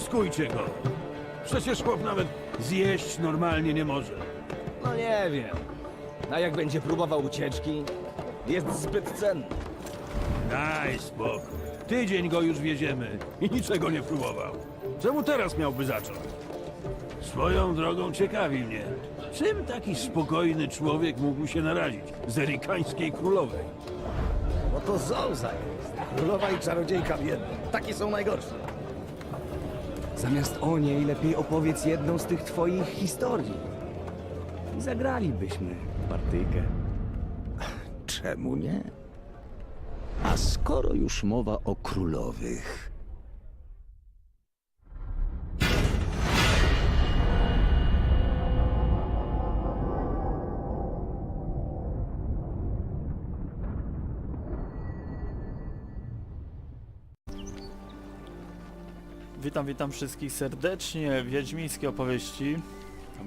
Zawoskujcie go. Przecież chłop nawet zjeść normalnie nie może. No nie wiem. A jak będzie próbował ucieczki? Jest zbyt cenny. Daj spokój. Tydzień go już wieziemy i niczego nie próbował. Czemu teraz miałby zacząć? Swoją drogą ciekawi mnie, czym taki spokojny człowiek mógł się narazić z erikańskiej królowej? Bo to Zouza jest. Królowa i czarodziejka w jednym. Takie są najgorsze. Zamiast o niej lepiej opowiedz jedną z tych twoich historii. I zagralibyśmy partyjkę. Czemu nie? A skoro już mowa o królowych... Witam wszystkich serdecznie. Wiedźmińskie opowieści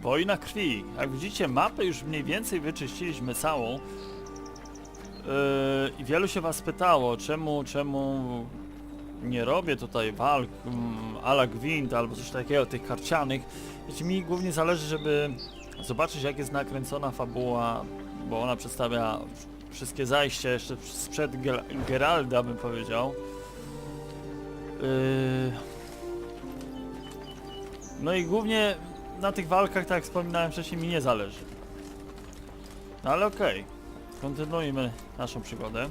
Wojna Krwi. Jak widzicie, mapę już mniej więcej wyczyściliśmy całą. I wielu się was pytało, czemu nie robię tutaj walk a la Gwint albo coś takiego, tych karcianych. Wiecie, mi głównie zależy, żeby zobaczyć, jak jest nakręcona fabuła, bo ona przedstawia wszystkie zajścia jeszcze sprzed Geralda, bym powiedział. No i głównie na tych walkach, tak jak wspominałem wcześniej, mi nie zależy. No ale okej. Kontynuujmy naszą przygodę.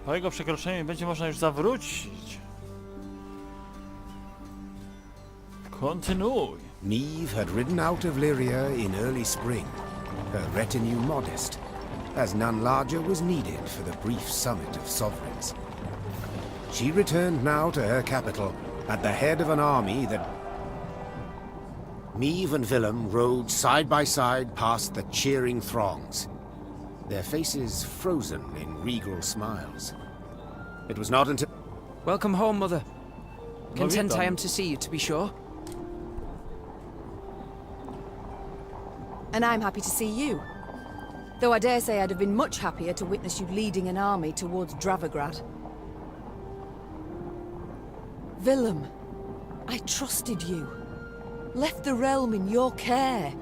Po jego przekroczeniu będzie można już zawrócić. Kontynuuj. Meve had ridden out of Lyria in early spring, her retinue modest, as none larger was needed for the brief summit of sovereigns. She returned now to her capital at the head of an army that... Meve and Willem rode side by side past the cheering throngs, their faces frozen in regal smiles. It was not until... Welcome home, Mother. Content witam. I am to see you, to be sure. And I'm happy to see you. Though I dare say I'd have been much happier to witness you leading an army towards Dravigrad. Willem, I trusted you. Left the realm in your care.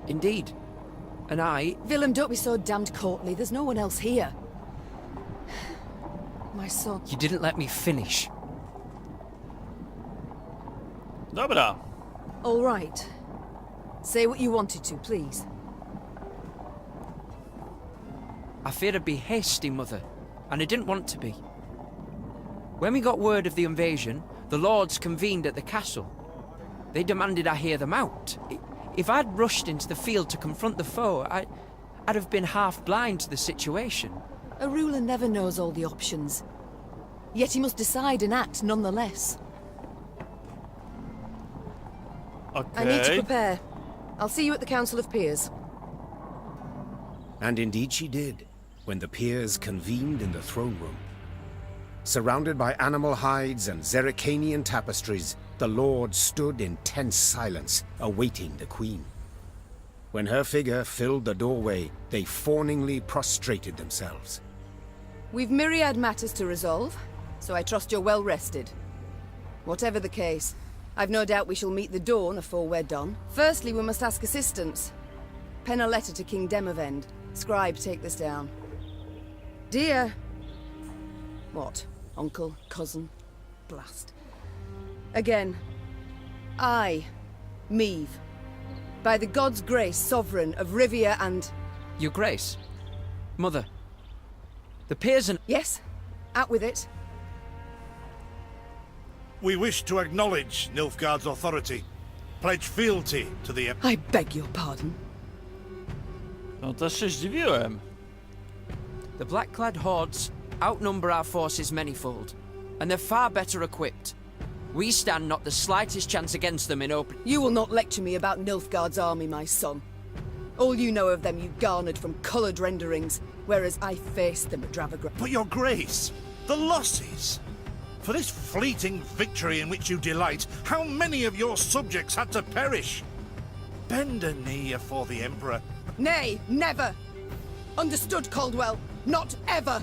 Indeed. And I... Willem, don't be so damned courtly. There's no one else here. My son. You didn't let me finish. Dobra. All right. Say what you wanted to, please. I feared I'd be hasty, Mother, and I didn't want to be. When we got word of the invasion, the lords convened at the castle. They demanded I hear them out. If I'd rushed into the field to confront the foe, I'd have been half blind to the situation. A ruler never knows all the options. Yet he must decide and act nonetheless. I need to Okej. prepare. I'll see you at the Council of Peers. And indeed she did, when the peers convened in the throne room. Surrounded by animal hides and Zerrikanian tapestries, the lords stood in tense silence, awaiting the queen. When her figure filled the doorway, they fawningly prostrated themselves. We've myriad matters to resolve, so I trust you're well rested. Whatever the case, I've no doubt we shall meet the dawn afore we're done. Firstly, we must ask assistance. Pen a letter to King Demavend. Scribe, take this down. Dear... What? Uncle? Cousin? Blast. Again. I, Meve, by the gods' grace, sovereign of Rivia and... Your Grace. Mother. The peers and... Yes? Out with it. We wish to acknowledge Nilfgaard's authority, pledge fealty to the I beg your pardon. No też się zdziwiłem. The black-clad hordes outnumber our forces manyfold, and they're far better equipped. We stand not the slightest chance against them in open... You will not lecture me about Nilfgaard's army, my son. All you know of them you garnered from coloured renderings, whereas I faced them at Dravigrad. But your grace, the losses! For this fleeting victory in which you delight, how many of your subjects had to perish? Bend a knee afore the Emperor. Nay, never! Understood, Caldwell. Not ever!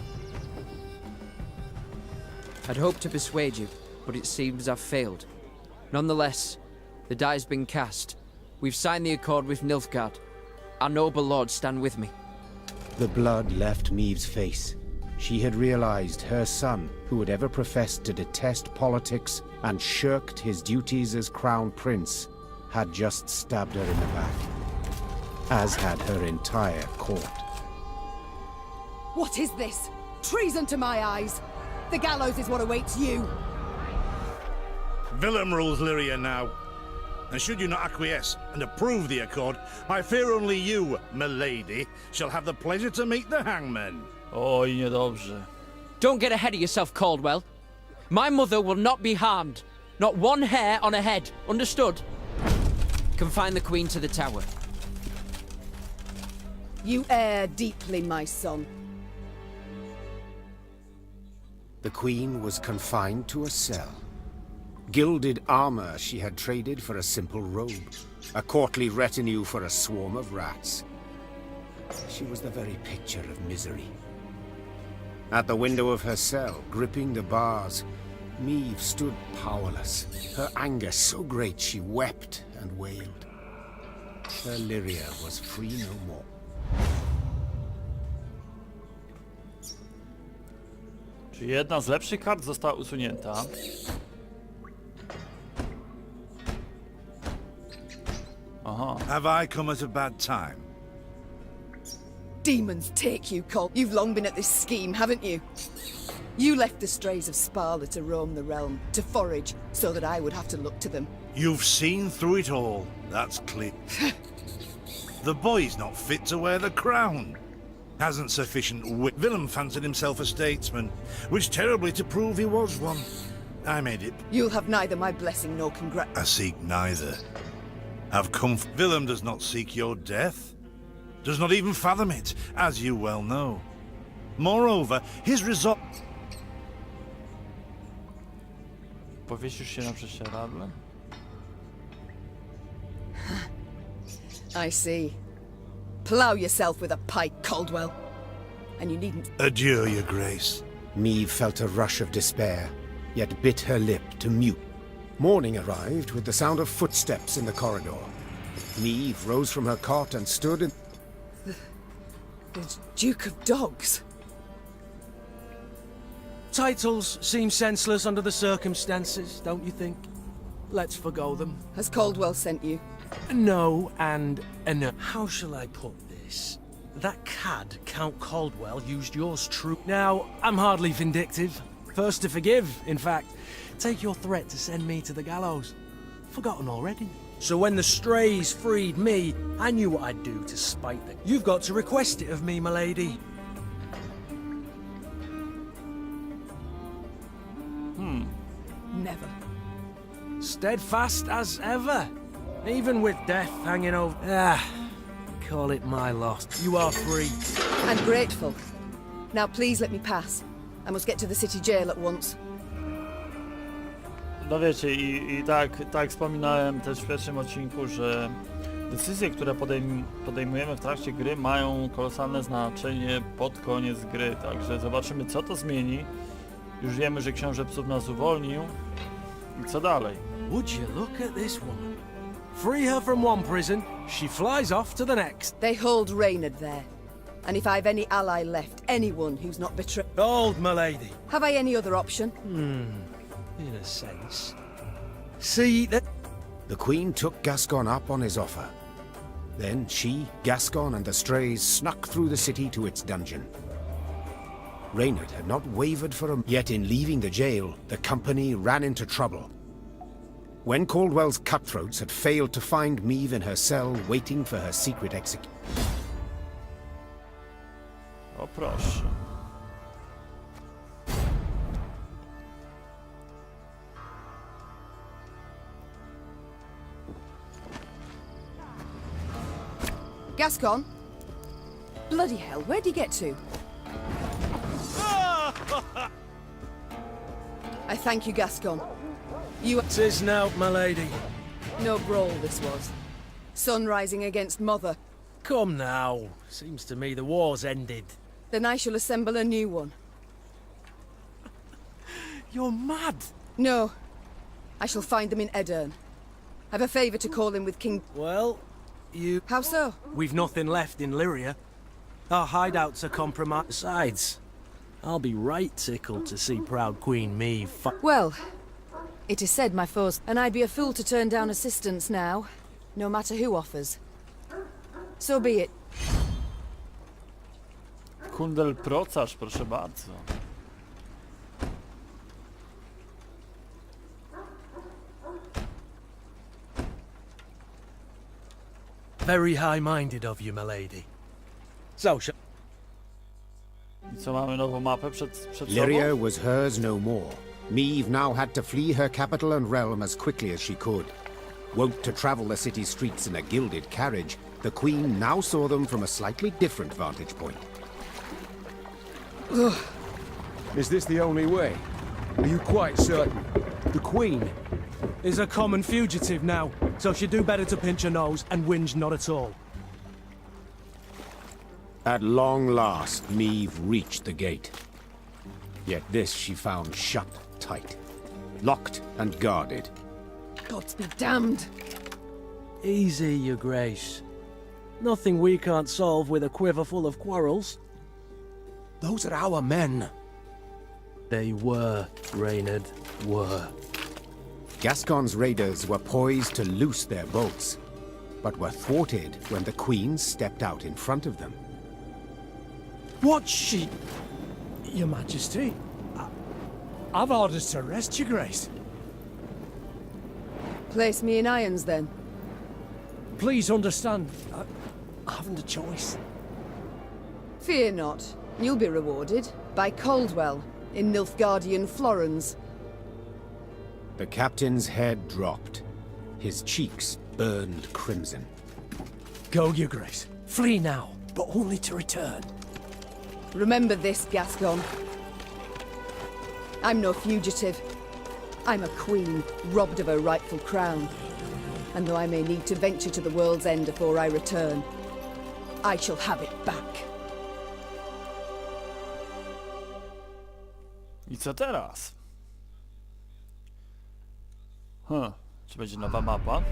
I'd hoped to persuade you, but it seems I've failed. Nonetheless, the die's been cast. We've signed the accord with Nilfgaard. Our noble lords stand with me. The blood left Meve's face. She had realized her son, who had ever professed to detest politics and shirked his duties as crown prince, had just stabbed her in the back, as had her entire court. What is this? Treason to my eyes! The gallows is what awaits you! Willem rules Lyria now. And should you not acquiesce and approve the accord, I fear only you, milady, shall have the pleasure to meet the hangman. Oj, niedobrze. Don't get ahead of yourself, Caldwell. My mother will not be harmed. Not one hair on her head. Understood? Confine the Queen to the tower. You err deeply, my son. The queen was confined to a cell. Gilded armor she had traded for a simple robe, a courtly retinue for a swarm of rats. She was the very picture of misery. At the window of her cell, gripping the bars, Meve stood powerless, her anger so great she wept and wailed. Her Lyria was free no more. Czy jedna z lepszych kart została usunięta? Aha. Have I come at a bad time? Demons take you, Colt. You've long been at this scheme, haven't you? You left the strays of Sparla to roam the realm, to forage, so that I would have to look to them. You've seen through it all, that's clear. The boy's not fit to wear the crown. Hasn't sufficient wit. Willem fancied himself a statesman, wished terribly to prove he was one. I made it. You'll have neither my blessing nor congrat. I seek neither. Have come. Willem does not seek your death. Does not even fathom it, as you well know. Moreover, his resolve. Powiesisz się na prześcieradle? I see. Plough yourself with a pike, Caldwell. And you needn't. Adieu, your grace. Meve felt a rush of despair, yet bit her lip to mute. Morning arrived with the sound of footsteps in the corridor. Meve rose from her cot and stood in... The Duke of Dogs. Titles seem senseless under the circumstances, don't you think? Let's forgo them. Has Caldwell sent you? No and no. How shall I put this? That cad, Count Caldwell, used yours true. Now, I'm hardly vindictive. First to forgive, in fact. Take your threat to send me to the gallows. Forgotten already. So when the strays freed me, I knew what I'd do to spite them. You've got to request it of me, my lady. Never. Steadfast as ever. Even with death hanging over... call it my loss. You are free. I'm grateful. Now please let me pass. I must get to the city jail at once. No wiecie, i tak wspominałem też w pierwszym odcinku, że decyzje, które podejmujemy w trakcie gry, mają kolosalne znaczenie pod koniec gry, także zobaczymy, co to zmieni. Już wiemy, że książę psów nas uwolnił. I co dalej? Would you look at this woman? Free her from one prison, she flies off to the next. They hold Reynard there. And if I've any ally left, anyone who's not betrayed... Hold, my lady. Have I any other option? In a sense. See that... The queen took Gascon up on his offer. Then she, Gascon, and the strays snuck through the city to its dungeon. Reynard had not wavered for a... Yet in leaving the jail, the company ran into trouble. When Caldwell's cutthroats had failed to find Meve in her cell waiting for her secret execution. O proszę. Gascon? Bloody hell, where'd you get to? I thank you, Gascon. You... 'Tis now, my lady. No brawl this was. Son rising against mother. Come now. Seems to me the war's ended. Then I shall assemble a new one. You're mad! No. I shall find them in Edern. I've a favour to call in with King... Well, you... How so? We've nothing left in Lyria. Our hideouts are compromised. Besides, I'll be right tickled to see proud Queen Meve Well, it is said my foes... And I'd be a fool to turn down assistance now, no matter who offers. So be it. Kundel procarz, proszę bardzo. Very high-minded of you, my lady. So, I co, mamy nową mapę przed Lyria sobą? was hers no more. Meve now had to flee her capital and realm as quickly as she could. Wont to travel the city streets in a gilded carriage, the Queen now saw them from a slightly different vantage point. Is this the only way? Are you quite certain? the Queen is a common fugitive now, so she'd do better to pinch her nose and whinge not at all. At long last, Meve reached the gate. Yet this she found shut tight, locked and guarded. Gods be damned! Easy, your grace. Nothing we can't solve with a quiver full of quarrels. Those are our men. They were, Reynard, were. Gascon's raiders were poised to loose their bolts, but were thwarted when the Queen stepped out in front of them. What's she... Your Majesty? I've orders to arrest your grace. Place me in irons, then. Please understand, I haven't a choice. Fear not. You'll be rewarded by Caldwell in Nilfgaardian Florence. The captain's head dropped. His cheeks burned crimson. Go, your grace. Flee now, but only to return. Remember this, Gascon. I'm no fugitive. I'm a queen, robbed of her rightful crown. And though I may need to venture to the world's end before I return, I shall have it back. I co teraz? Czy będzie nowa mapa?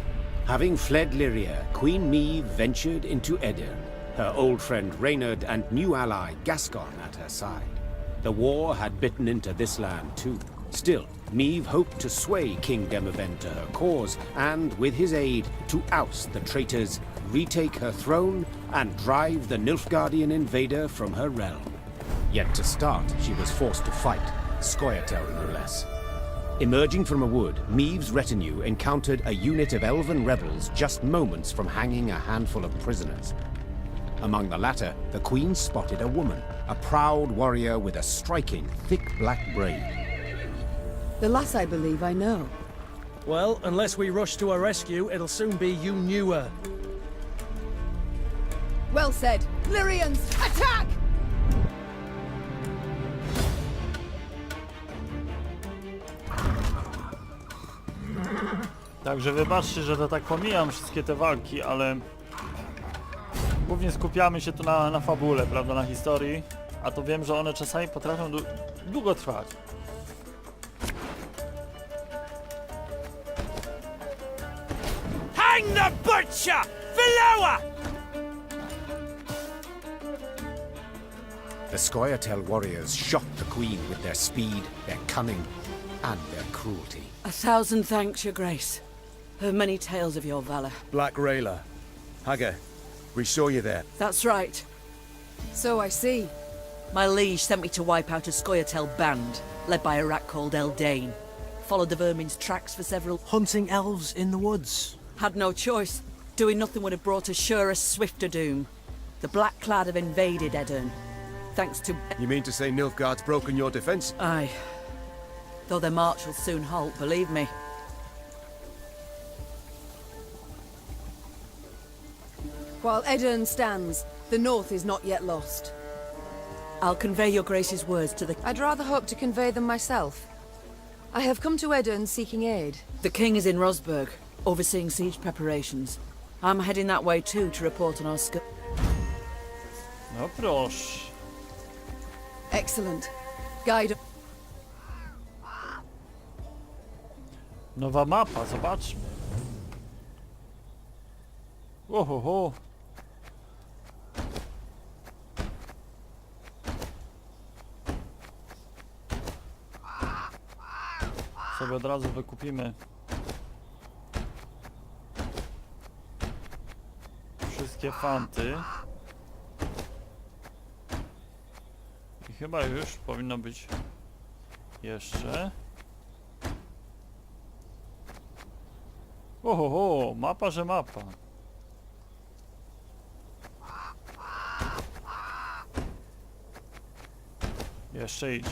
Having fled Lyria, Queen Meve ventured into Edern, her old friend Reynard and new ally Gascon at her side. The war had bitten into this land too. Still, Meve hoped to sway King Demavend to her cause, and with his aid, to oust the traitors, retake her throne, and drive the Nilfgaardian invader from her realm. Yet to start, she was forced to fight, Scoia'tael no less. Emerging from a wood, Meve's retinue encountered a unit of elven rebels just moments from hanging a handful of prisoners. Among the latter, the Queen spotted a woman, a proud warrior with a striking, thick black braid. The lass I believe I know. Well, unless we rush to her rescue, it'll soon be you knew her. Well said. Lyrians, attack! Także wybaczcie, że to tak pomijam wszystkie te walki, ale głównie skupiamy się tu na fabule, prawda, na historii, a to wiem, że one czasami potrafią długo trwać. Hang the butcher! Valoa! The Scoia'tael warriors shocked the Queen with their speed, their cunning, and their cruelty. 1,000 thanks, your grace. Heard many tales of your valor. Black Rayla. Hagar, we saw you there. That's right. So I see. My liege sent me to wipe out a Scoia'tael band, led by a rat called Eldane. Followed the vermin's tracks for several... Hunting elves in the woods. Had no choice. Doing nothing would have brought us surer, swifter doom. The Black Clad have invaded Edern. Thanks to... You mean to say Nilfgaard's broken your defense? Aye. Though their march will soon halt, believe me. While Edern stands, the north is not yet lost. I'll convey your grace's words to the... I'd rather hope to convey them myself. I have come to Edern seeking aid. The king is in Rosberg, overseeing siege preparations. I'm heading that way too to report on our skill. No proszę. Excellent. Guide. Nowa mapa, zobaczmy. Ohoho. Sobie od razu wykupimy wszystkie fanty. I chyba już powinno być jeszcze. Ohoho, mapa, że mapa. Jeszcze idzie.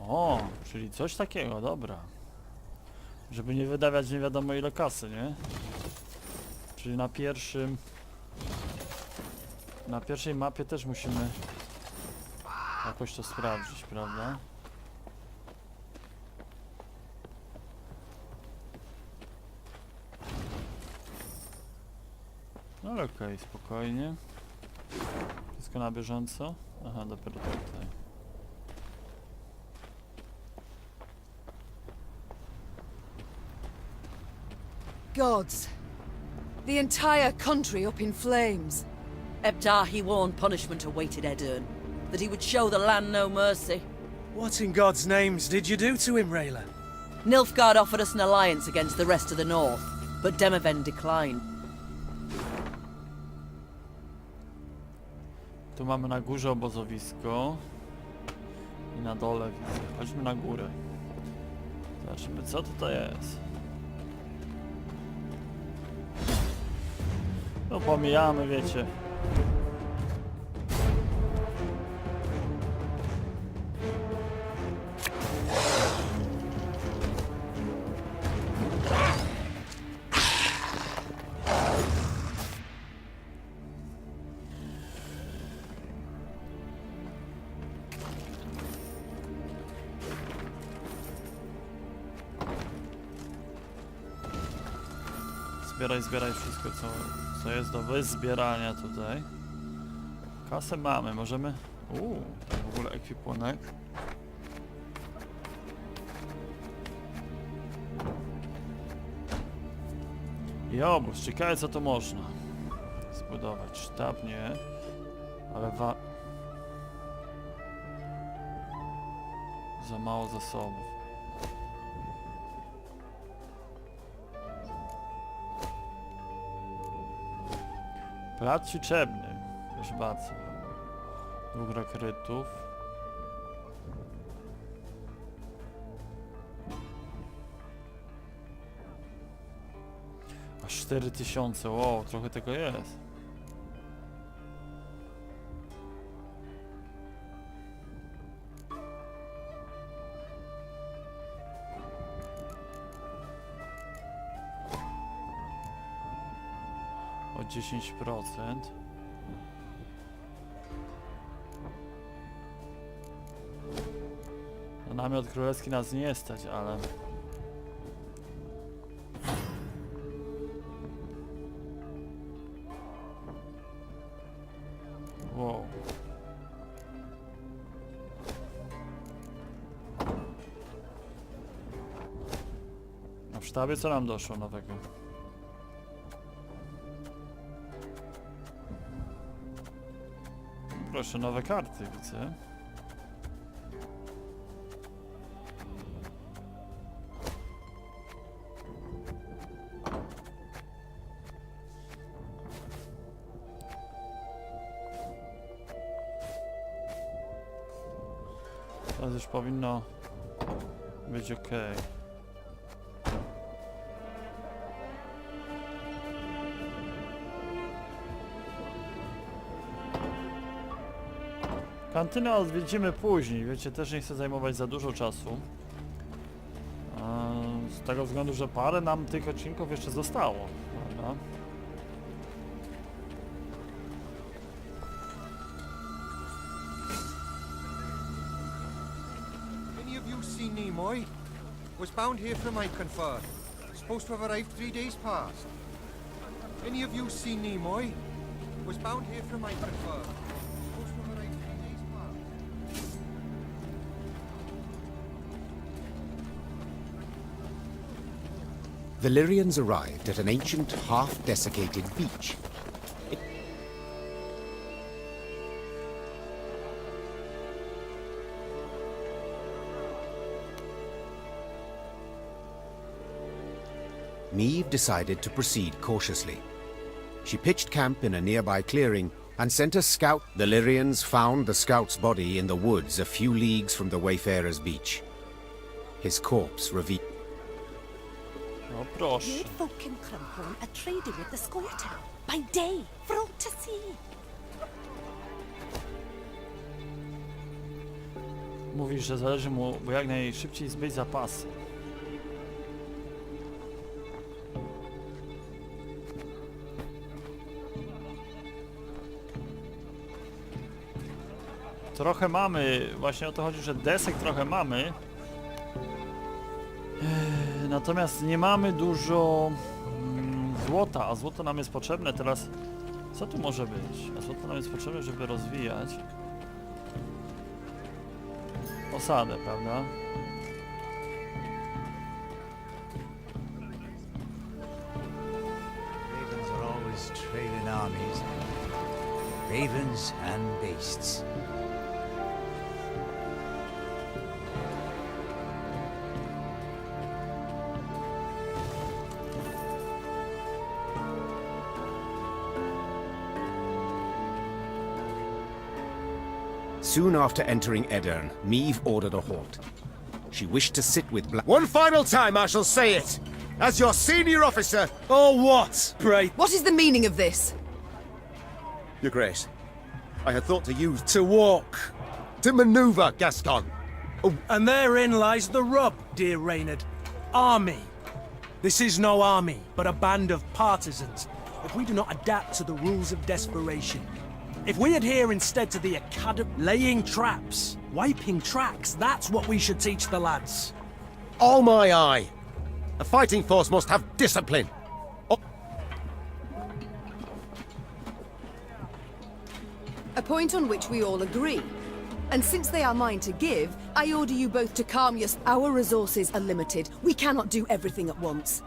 O, czyli coś takiego, dobra. Żeby nie wydawać nie wiadomo ile kasy, nie? Czyli na pierwszej mapie też musimy jakoś to sprawdzić, prawda? No ale okej, spokojnie. Wszystko na bieżąco. Aha, dopiero tutaj. Gods. The entire country up in flames. Ebtar warned punishment awaited Edirn, that he would show the land no mercy. What in God's names did you do to him, Rayla? Nilfgaard offered us an alliance against the rest of the north, but Demoven declined. Tu mamy na górze obozowisko i na dole widzę. Chodźmy na górę. Zobaczymy co tutaj jest. No pomijamy, wiecie. Zbieraj wszystko co jest do wyzbierania tutaj. Kasę mamy, możemy... w ogóle ekwipunek. I obóz, ciekawe co to można zbudować. Sztab nie, ale za mało zasobów. Plac liczebny, proszę bardzo. 2 rekrytów. Aż 4000, wow, trochę tego jest. O 10%. No, namiot królewski nas nie stać, ale... Wow. A w sztabie co nam doszło nowego? Proszę, nowe karty widzę. Teraz już powinno być ok. Kantynę odwiedzimy później, wiecie, też nie chcę zajmować za dużo czasu. Z tego względu, że parę nam tych odcinków jeszcze zostało, prawda? Any of you seen Nimoy? Was bound here from Iconfar. Supposed to have arrived 3 days past. Any of you seen Nimoy? Was bound here from my prefer. Most of our 3 days back. The Lyrians arrived at an ancient, half-desiccated beach. Meve decided to proceed cautiously. She pitched camp in a nearby clearing and sent a scout. The Lyrians found the scout's body in the woods a few leagues from the Wayfarer's beach. His corpse revealed. No proszę. Weird folk in Crumhorn are trading with the squatter. By day, for all to see. Mówi, że zależy mu, bo jak najszybciej zbyć zapasy. Trochę mamy, właśnie o to chodzi, że desek trochę mamy. Natomiast nie mamy dużo złota, a złoto nam jest potrzebne teraz. Co tu może być? A złoto nam jest potrzebne, żeby rozwijać osadę, prawda? Ravens are always trailing armies. Ravens and beasts. Soon after entering Edirn, Meve ordered a halt. She wished to sit with Black. One final time I shall say it! As your senior officer, or what, pray? What is the meaning of this? Your Grace, I had thought to use to walk, to maneuver, Gascon. Oh, And therein lies the rub, dear Reynard. Army. This is no army, but a band of partisans. If we do not adapt to the rules of desperation, if we adhere instead to the academy, laying traps, wiping tracks, that's what we should teach the lads. all my eye. A fighting force must have discipline. A point on which we all agree. And since they are mine to give, I order you both to calm your... Our resources are limited. We cannot do everything at once.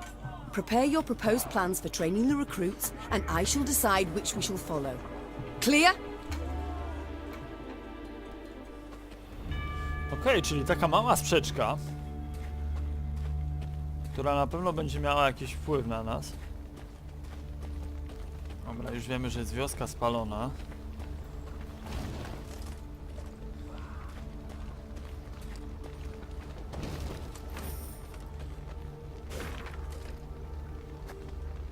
Prepare your proposed plans for training the recruits, and I shall decide which we shall follow. Clear? Okej, czyli taka mała sprzeczka, która na pewno będzie miała jakiś wpływ na nas. Dobra, już wiemy, że jest wioska spalona.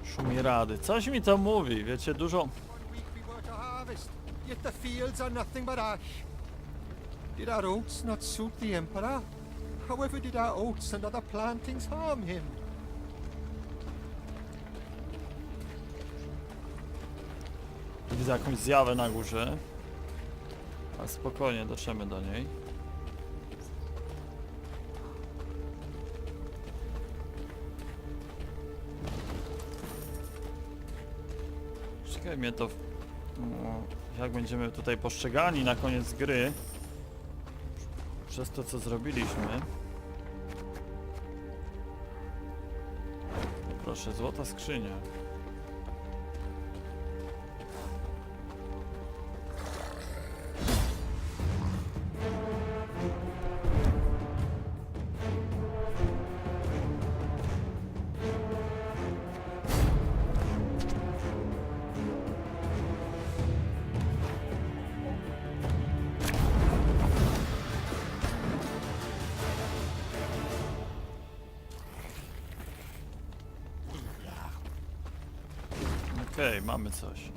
Szumi rady. Coś mi to mówi, wiecie, dużo... One week we were to harvest, yet the fields are nothing but ash. Did our oats not suit the Emperor? However did our oats and other plantings harm him? Widzę jakąś zjawę na górze. Ale spokojnie, dotrzemy do niej. Czekaj mnie to... jak będziemy tutaj postrzegani na koniec gry przez to, co zrobiliśmy. Proszę, złota skrzynia. Okej, mamy coś.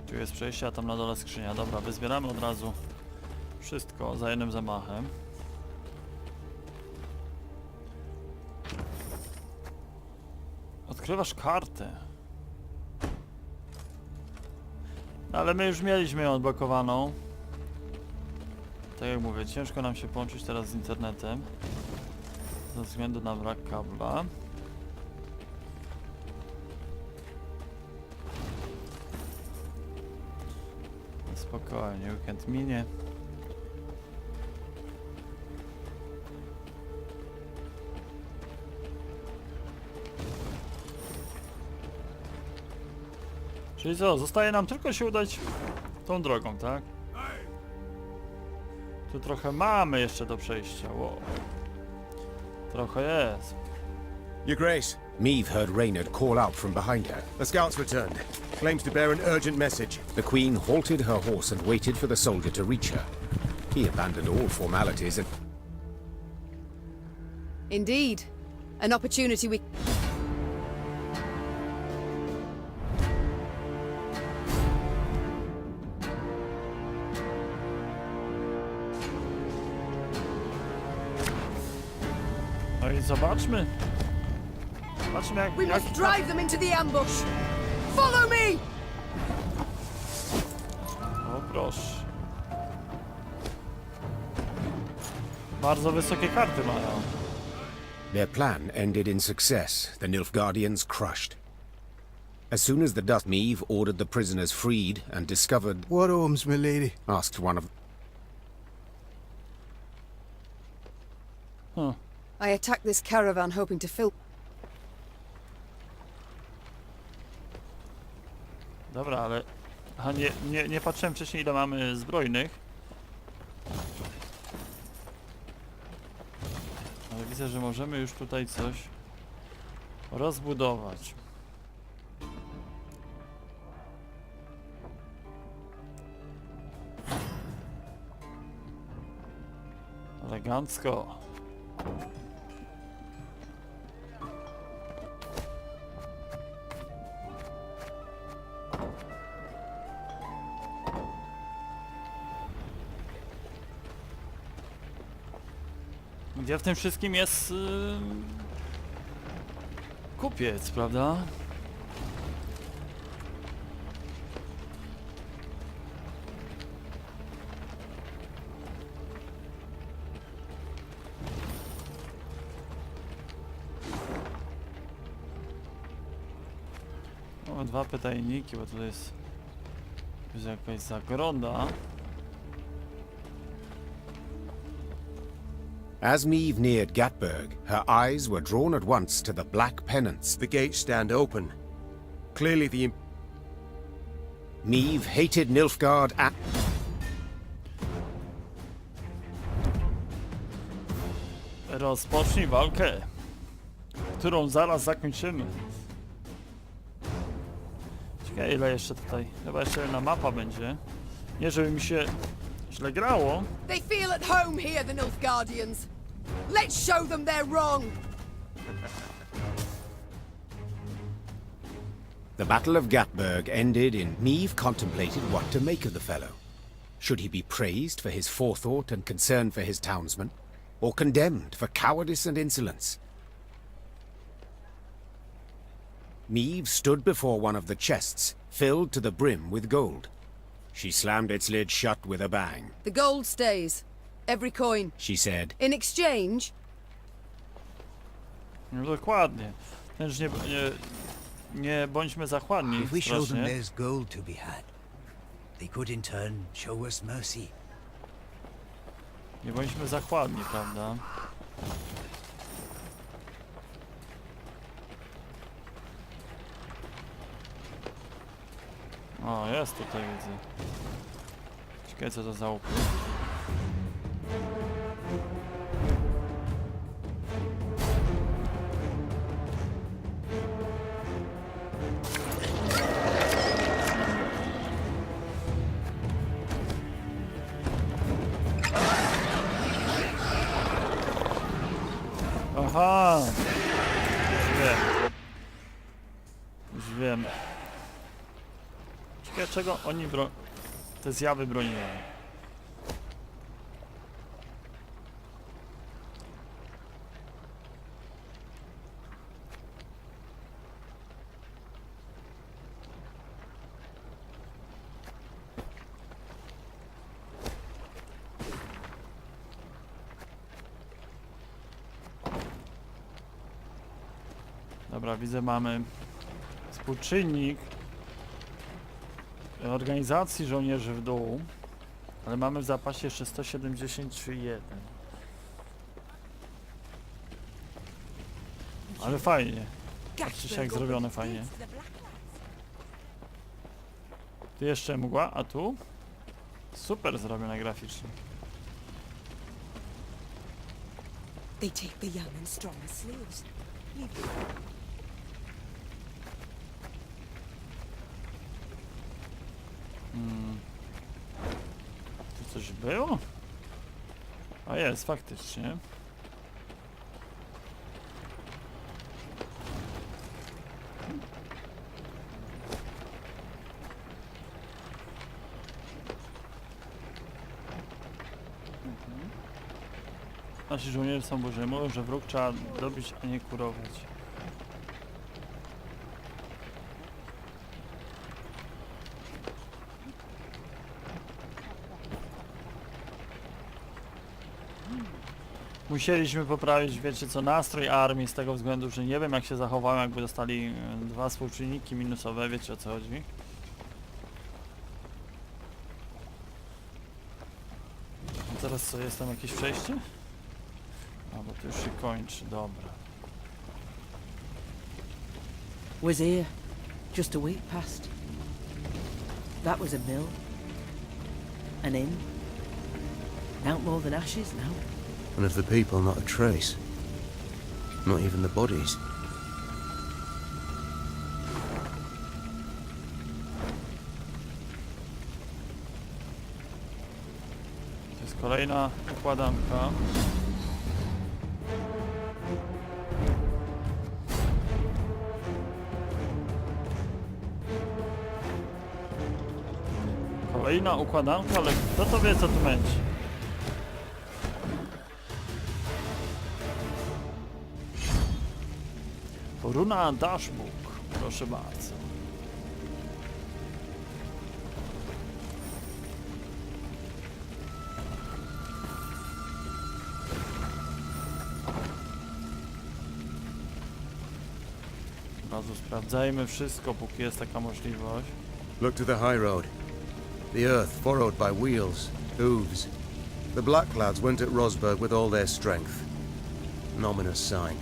Tu jest przejście, a tam na dole skrzynia. Dobra, wyzbieramy od razu wszystko za jednym zamachem. Odkrywasz kartę. Ale my już mieliśmy ją odblokowaną. Tak jak mówię, ciężko nam się połączyć teraz z internetem ze względu na brak kabla. Spokojnie, weekend minie. Czyli co, zostaje nam tylko się udać tą drogą, tak? Tu trochę mamy jeszcze do przejścia, wow. Trochę jest. Your Grace, Meve heard Reynard call out from behind her. the scout's returned. Claims to bear an urgent message. The Queen halted her horse and waited for the soldier to reach her. He abandoned all formalities and... Indeed. An opportunity we... No i zobaczmy. Zobaczmy We must drive them into the ambush! Follow me! O proszę. Bardzo wysokie karty mają. Their plan ended in success, the Nilfgaardians crushed. As soon as the dust, Meve ordered the prisoners freed and discovered... What homes, my lady? asked one of... Huh. I attacked this caravan hoping to fill... Dobra, ale... Aha, nie patrzyłem wcześniej, ile mamy zbrojnych. Ale widzę, że możemy już tutaj coś rozbudować. Elegancko. Gdzie w tym wszystkim jest kupiec, prawda? Mamy dwa pytajniki, bo tutaj jest jakaś zagroda. As Meve neared Gatberg, her eyes were drawn at once to the black pennants. The gates stand open. Clearly the... Meve hated Nilfgaard and... Rozpocznij walkę, którą zaraz zakończymy. Ciekawe, ile jeszcze tutaj, chyba jeszcze jedna mapa będzie. Nie, żeby mi się źle grało. They feel at home here, the Nilfgaardians. Let's show them they're wrong. The Battle of Gatberg ended in Meve contemplated what to make of the fellow. Should he be praised for his forethought and concern for his townsmen, or condemned for cowardice and insolence? Meve stood before one of the chests, filled to the brim with gold. She slammed its lid shut with a bang. The gold stays. Every coin. She said, In exchange, No dokładnie. Też nie bądźmy zachłanni If we show them strasznie. there's gold to be had, they could in turn show us mercy. Nie bądźmy zachłanni, prawda? O, jest tutaj, widzę. Ciekawe, co to za upływ. Aha! Wiem. Już wiem. Ciekawe, czego oni te zjawy broniły. Dobra, widzę, mamy współczynnik organizacji żołnierzy w dół, ale mamy w zapasie jeszcze 171. Ale fajnie. Patrzcie się, jak zrobione fajnie. Tu jeszcze mgła, a tu? Super zrobione graficznie. They take the young and strong as slaves. Tu coś było? A jest, faktycznie. Nasi żołnierze są boży. Mówią, że wróg trzeba dobić, a nie kurować. Musieliśmy poprawić, wiecie co, nastrój armii z tego względu, że nie wiem jak się zachowają, jakby dostali dwa współczynniki minusowe, wiecie o co chodzi. A teraz co, jest tam jakieś przejście? A, bo to już się kończy, dobra. Was here, just a week past. That was a mill. An inn. Out more than ashes now. And of the people, not a trace. Not even the bodies. To jest kolejna układanka. Kolejna układanka, ale kto to wie, co tu będzie? Runa Dashbook, proszę bardzo. Od razu sprawdzajmy wszystko, póki jest taka możliwość. Look to the high road. The earth furrowed by wheels, hooves. The Blackclads went at Rosberg with all their strength. An ominous sign.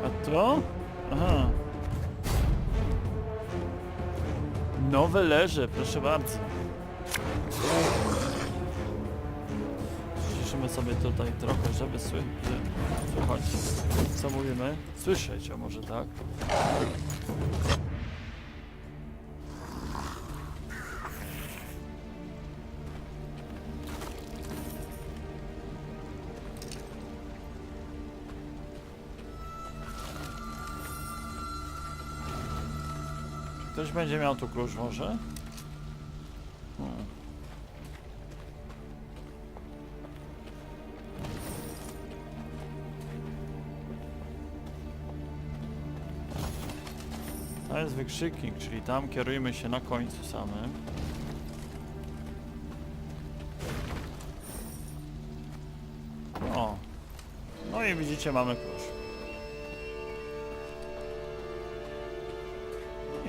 A to? Aha. Nowe leże, proszę bardzo. Przyciszymy sobie tutaj trochę, żeby słuchać, co mówimy. Słyszeć, a może tak? Ktoś będzie miał tu klucz może? To jest wykrzyknik, czyli tam kierujemy się na końcu samym. O. No i widzicie, mamy klucz.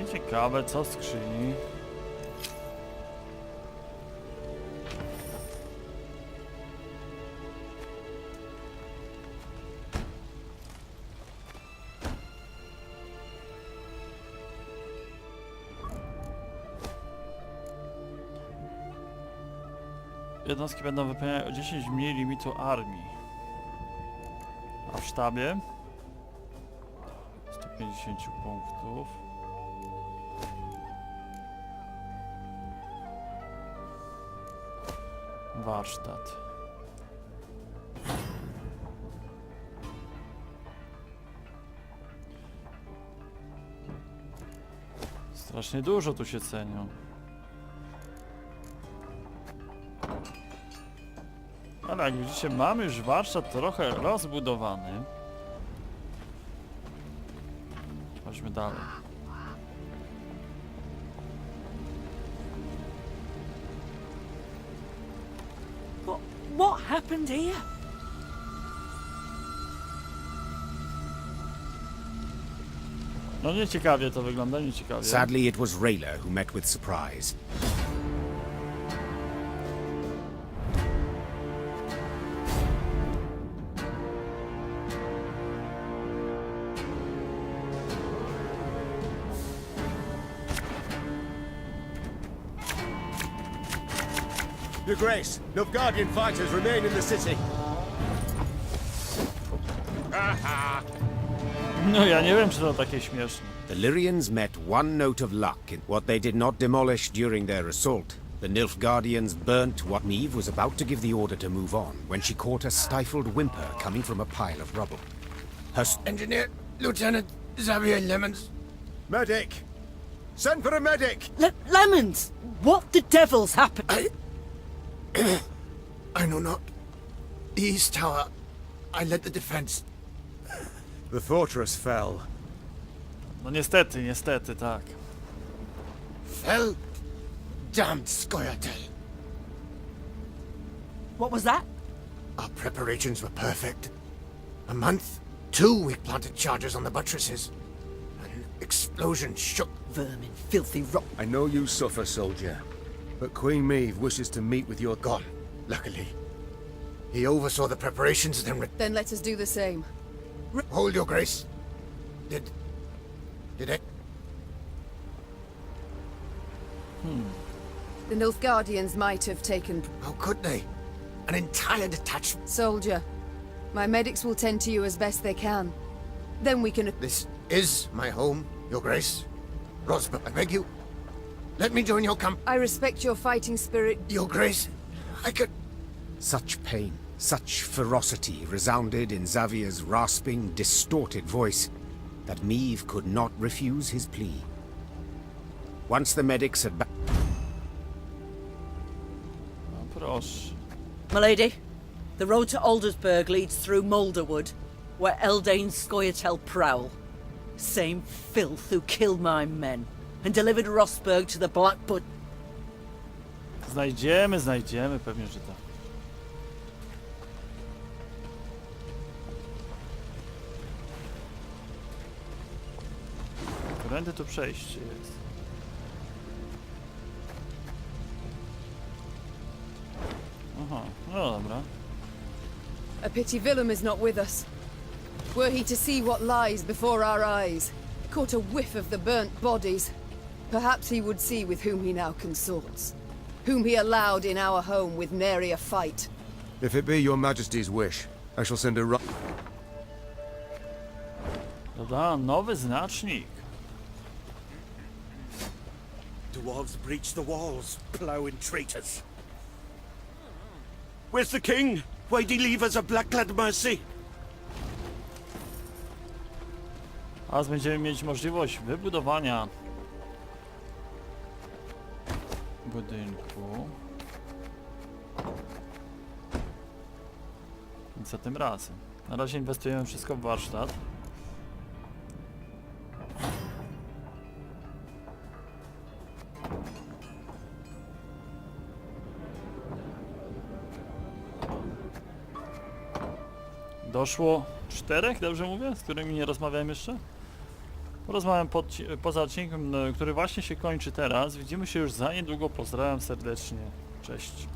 I ciekawe, co w skrzyni. Jednostki będą wypełniać o 10 mniej limitu armii. A w sztabie 150 punktów. Warsztat. Strasznie dużo tu się cenią. Ale jak widzicie, mamy już warsztat trochę rozbudowany. Chodźmy dalej. What happened here? No nieciekawie to wygląda, nieciekawie. Sadly, it was Rayla who met with surprise. Your Grace, Nilfgaardian fighters remain in the city. No ja nie wiem, czy to takie śmieszne. The Lyrians met one note of luck in what they did not demolish during their assault. The Nilfgaardians burnt what Meve was about to give the order to move on when she caught a stifled whimper coming from a pile of rubble. Her Engineer, Lieutenant Xavier Lemons. Medic! Send for a medic! Lemons! What the devil's happened? I know not. The East Tower. I led the defense. The fortress fell. No niestety, niestety, tak. Fell? Damned Scoia'tael. What was that? Our preparations were perfect. A month, 2 we planted charges on the buttresses. An explosion shook. Vermin, filthy rot. I know you suffer, soldier. But Queen Meve wishes to meet with your god. Luckily. He oversaw the preparations, Then let us do the same. Hold your grace. Did it? The Nilfgaardians might have taken... How could they? An entire detachment. Soldier, my medics will tend to you as best they can. Then we can... This is my home, your grace. Rosbeth, I beg you. Let me join your camp. I respect your fighting spirit. Your grace, I could... Such pain, such ferocity resounded in Xavier's rasping, distorted voice that Meve could not refuse his plea. Once the medics had... No proszę. Milady, the road to Aldersburg leads through Moulderwood, where Eldain Scoia'tael prowl. Same filth who killed my men and delivered Rosberg to the Blackbud. Znajdziemy, pewnie, że tak. Którędy tu przejście jest? Aha, no dobra. A pity Willem is not with us. Were he to see what lies before our eyes, caught a whiff of the burnt bodies, perhaps he would see with whom he now consorts, whom he allowed in our home with nary a fight. If it be your majesty's wish, I shall send a Dobra, nowy znacznik. Dwarves breach the walls, ploughing traitors. Where's the king? Why'd he leave us a black-clad mercy? Teraz będziemy mieć możliwość wybudowania budynku. Więc za tym razem. Na razie inwestujemy wszystko w warsztat. Doszło 4, dobrze mówię? Z którymi nie rozmawiałem jeszcze? Porozmawiam poza odcinkiem, który właśnie się kończy teraz. Widzimy się już za niedługo. Pozdrawiam serdecznie. Cześć.